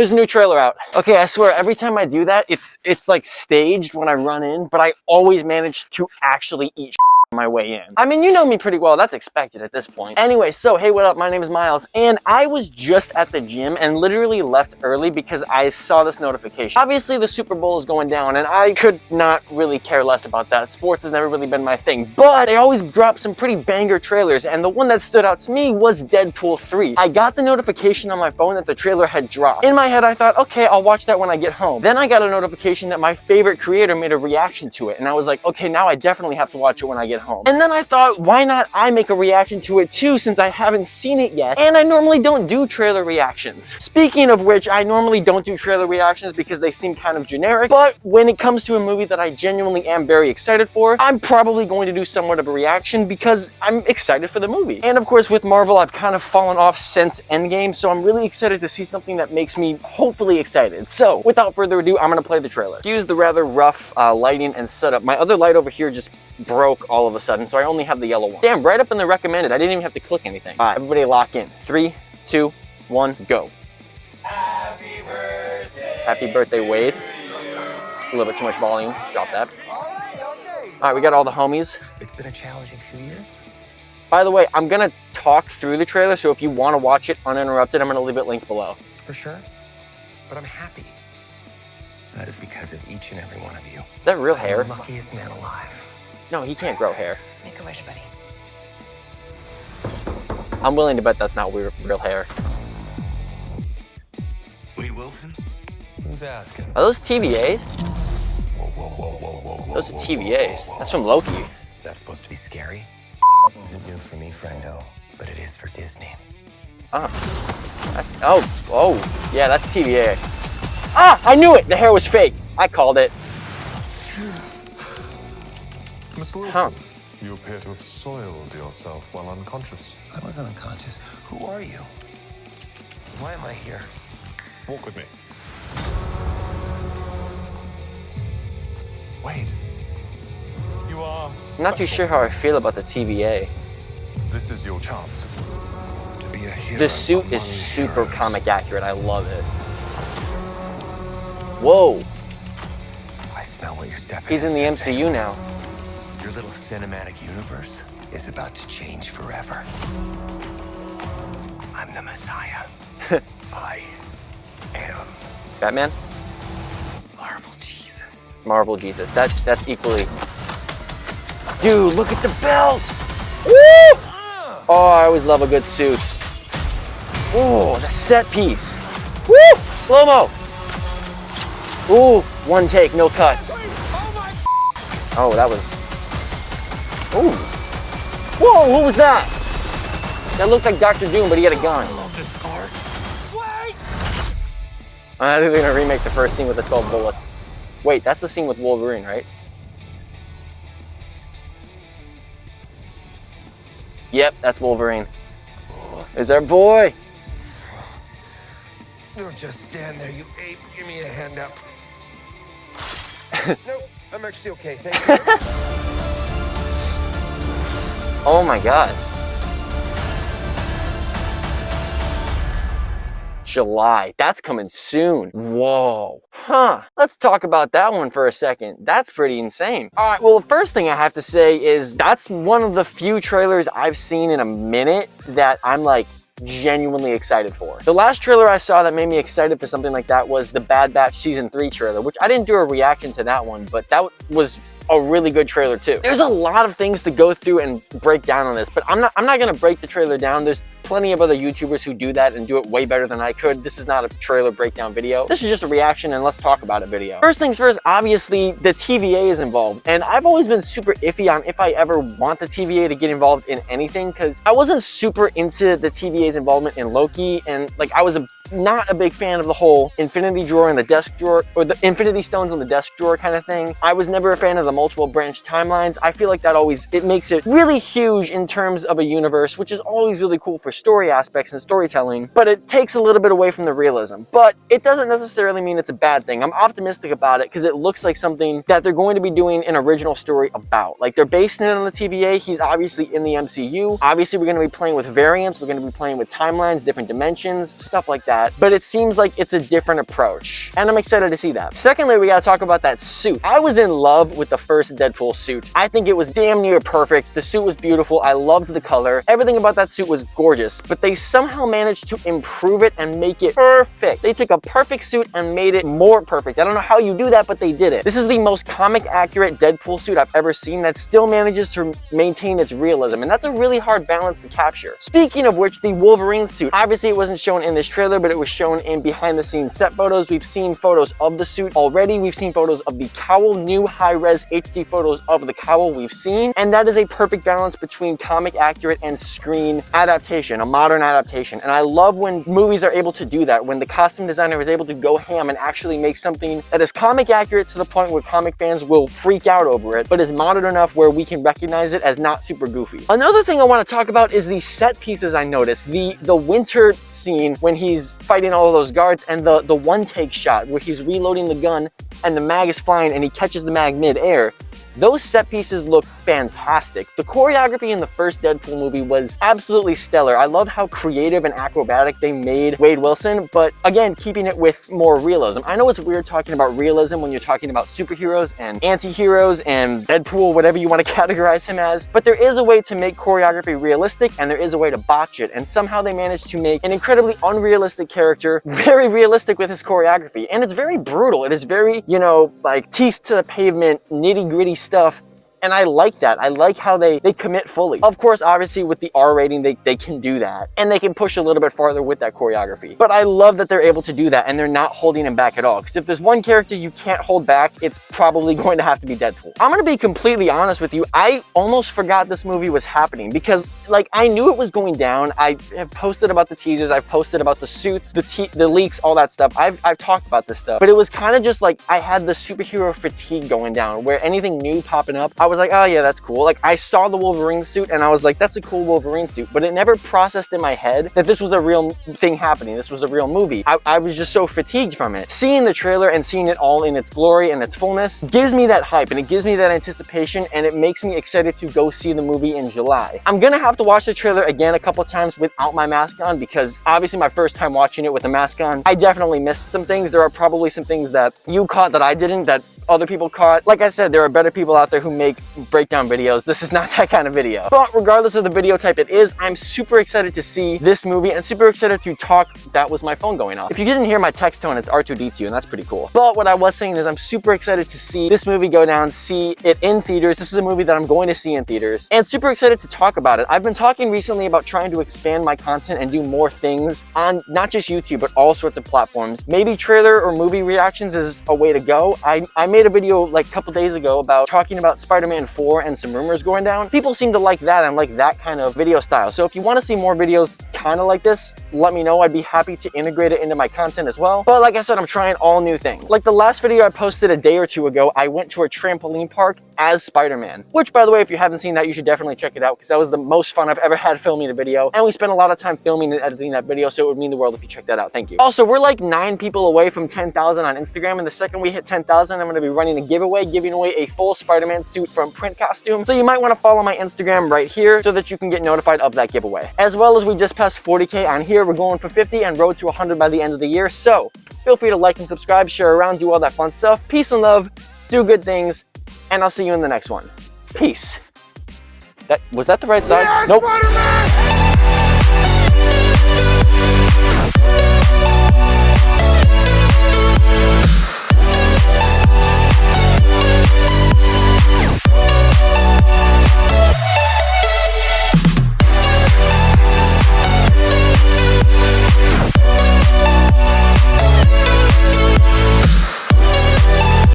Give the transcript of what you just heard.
There's a new trailer out. Okay, I swear, every time I do that, it's like staged when I run in, but I always manage to actually eat my way in. I mean, you know me pretty well. That's expected at this point. Anyway, so hey, what up? My name is Miles, and I was just at the gym and literally left early because I saw this notification. Obviously, the Super Bowl is going down, and I could not really care less about that. Sports has never really been my thing, but they always drop some pretty banger trailers, and the one that stood out to me was Deadpool 3. I got the notification on my phone that the trailer had dropped. In my head, I thought, okay, I'll watch that when I get home. Then I got a notification that my favorite creator made a reaction to it, and I was like, okay, now I definitely have to watch it when I get home. And then I thought, why not I make a reaction to it too, since I haven't seen it yet, and I normally don't do trailer reactions. Speaking of which, I normally don't do trailer reactions because they seem kind of generic, but when it comes to a movie that I genuinely am very excited for, I'm probably going to do somewhat of a reaction because I'm excited for the movie. And of course, with Marvel, I've kind of fallen off since Endgame, so I'm really excited to see something that makes me hopefully excited. So without further ado, I'm gonna play the trailer. Use the rather rough lighting and setup. My other light over here just broke all of a sudden, so I only have the yellow one. Damn, right up in the recommended. I didn't even have to click anything. All right, everybody lock in. 3, 2, 1, go. Happy birthday. Happy birthday, Wade. A little bit too much volume. Just drop that. All right, we got all the homies. It's been a challenging few years. By the way, I'm gonna talk through the trailer, so if you want to watch it uninterrupted, I'm gonna leave it linked below. For sure. But I'm happy. That is because of each and every one of you. Is that real hair? I'm the luckiest man alive. No, he can't grow hair. Make a wish, buddy. I'm willing to bet that's not real hair. Wade Wilson? Who's asking? Are those TVAs? Whoa, whoa, whoa, whoa, whoa, whoa. Those are TVAs. That's from Loki. Is that supposed to be scary? Isn't new for me, friendo, but it is for Disney. Oh, yeah, that's TVA. Ah, I knew it. The hair was fake. I called it. Mr. Wilson, Huh. you appear to have soiled yourself while unconscious. I wasn't unconscious. Who are you? Why am I here? Walk with me. Wade, you are I'm not too sure how I feel about the TVA. This is your chance to be a hero. The suit among is super heroes. comic accurate. I love it. Whoa, I smell what you're stepping he's in the MCU now. Your little cinematic universe is about to change forever. I'm the Messiah. I am Batman? Marvel Jesus. Marvel Jesus. That's equally. Dude, look at the belt! Woo! Oh, I always love a good suit. Oh, the set piece. Woo! Slow-mo. Ooh, one take, no cuts. Oh, that was. Ooh. Whoa, what was that? That looked like Dr. Doom, but he had a gun. I love this part. Wait! I think they're gonna remake the first scene with the 12 bullets. Wait, that's the scene with Wolverine, right? Yep, that's Wolverine. Is our boy. Don't just stand there, you ape. Give me a hand up. Nope, I'm actually okay. Thank you. Oh my God. July, that's coming soon. Whoa. Huh, let's talk about that one for a second. That's pretty insane. All right, well, the first thing I have to say is that's one of the few trailers I've seen in a minute that I'm like genuinely excited for. The last trailer I saw that made me excited for something like that was the Bad Batch Season 3 trailer, which I didn't do a reaction to that one, but that was a really good trailer too. There's a lot of things to go through and break down on this, but I'm not gonna break the trailer down. There's plenty of other YouTubers who do that and do it way better than I could. This is not a trailer breakdown video. This is just a reaction and let's talk about it video. First things first, obviously the TVA is involved, and I've always been super iffy on if I ever want the TVA to get involved in anything, because I wasn't super into the TVA's involvement in Loki, and like I was not a big fan of the whole infinity drawer in the desk drawer, or the infinity stones on the desk drawer kind of thing. I was never a fan of the multiple branch timelines. I feel like that always, it makes it really huge in terms of a universe, which is always really cool for story aspects and storytelling, but it takes a little bit away from the realism. But it doesn't necessarily mean it's a bad thing. I'm optimistic about it because it looks like something that they're going to be doing an original story about. Like, they're basing it on the TVA. He's obviously in the MCU. Obviously, we're going to be playing with variants. We're going to be playing with timelines, different dimensions, stuff like that. But it seems like it's a different approach, and I'm excited to see that. Secondly, we got to talk about that suit. I was in love with the first Deadpool suit. I think it was damn near perfect. The suit was beautiful. I loved the color. Everything about that suit was gorgeous, but they somehow managed to improve it and make it perfect. They took a perfect suit and made it more perfect. I don't know how you do that, but they did it. This is the most comic accurate Deadpool suit I've ever seen that still manages to maintain its realism, and that's a really hard balance to capture. Speaking of which, the Wolverine suit, obviously it wasn't shown in this trailer, but it was shown in behind the scenes set photos. We've seen photos of the suit already. We've seen photos of the cowl, new high-res HD photos of the cowl we've seen, and that is a perfect balance between comic accurate and screen adaptation, a modern adaptation. And I love when movies are able to do that, when the costume designer is able to go ham and actually make something that is comic accurate to the point where comic fans will freak out over it, but is modern enough where we can recognize it as not super goofy. Another thing I want to talk about is the set pieces I noticed. The winter scene when he's fighting all of those guards, and the one take shot where he's reloading the gun and the mag is flying and he catches the mag mid-air. Those set pieces look fantastic. The choreography in the first Deadpool movie was absolutely stellar. I love how creative and acrobatic they made Wade Wilson, but again, keeping it with more realism. I know it's weird talking about realism when you're talking about superheroes and anti-heroes and Deadpool, whatever you want to categorize him as, but there is a way to make choreography realistic and there is a way to botch it, and somehow they managed to make an incredibly unrealistic character very realistic with his choreography, and it's very brutal. It is very, you know, like teeth to the pavement, nitty-gritty stuff. And I like that. I like how they commit fully. Of course, obviously with the R rating, they can do that. And they can push a little bit farther with that choreography. But I love that they're able to do that and they're not holding him back at all. Because if there's one character you can't hold back, it's probably going to have to be Deadpool. I'm going to be completely honest with you. I almost forgot this movie was happening because, like, I knew it was going down. I have posted about the teasers. I've posted about the suits, the leaks, all that stuff. I've talked about this stuff. But it was kind of just like I had the superhero fatigue going down where anything new popping up, I was like, oh yeah, that's cool. Like, I saw the Wolverine suit and I was like, that's a cool Wolverine suit, but it never processed in my head that this was a real thing happening. This was a real movie. I was just so fatigued from it. Seeing the trailer and seeing it all in its glory and its fullness gives me that hype and it gives me that anticipation, and it makes me excited to go see the movie in July. I'm gonna have to watch the trailer again a couple times without my mask on because obviously my first time watching it with the mask on, I definitely missed some things. There are probably some things that you caught that I didn't, that other people caught. Like I said, there are better people out there who make breakdown videos. This is not that kind of video. But regardless of the video type it is, I'm super excited to see this movie and super excited to talk. That was my phone going off. If you didn't hear my text tone, it's R2D2, and that's pretty cool. But what I was saying is I'm super excited to see this movie go down, see it in theaters. This is a movie that I'm going to see in theaters, and super excited to talk about it. I've been talking recently about trying to expand my content and do more things on not just YouTube, but all sorts of platforms. Maybe trailer or movie reactions is a way to go. I made a video like a couple days ago about talking about Spider-Man 4 and some rumors going down. People seem to like that and like that kind of video style. So if you want to see more videos kind of like this, let me know. I'd be happy to integrate it into my content as well. But like I said, I'm trying all new things. Like the last video I posted a day or two ago, I went to a trampoline park as Spider-Man, which, by the way, if you haven't seen that, you should definitely check it out because that was the most fun I've ever had filming a video, and we spent a lot of time filming and editing that video, so it would mean the world if you check that out. Thank you. Also, we're like 9 people away from 10,000 on Instagram, and the second we hit 10,000, I'm going to be running a giveaway, giving away a full Spider-Man suit from Print Costume. So you might want to follow my Instagram right here so that you can get notified of that giveaway. As well as we just passed 40K on here, we're going for 50 and road to 100 by the end of the year. So feel free to like and subscribe, share around, do all that fun stuff. Peace and love, do good things, and I'll see you in the next one. Peace. Was that the right side? Yeah, nope. Spider-Man!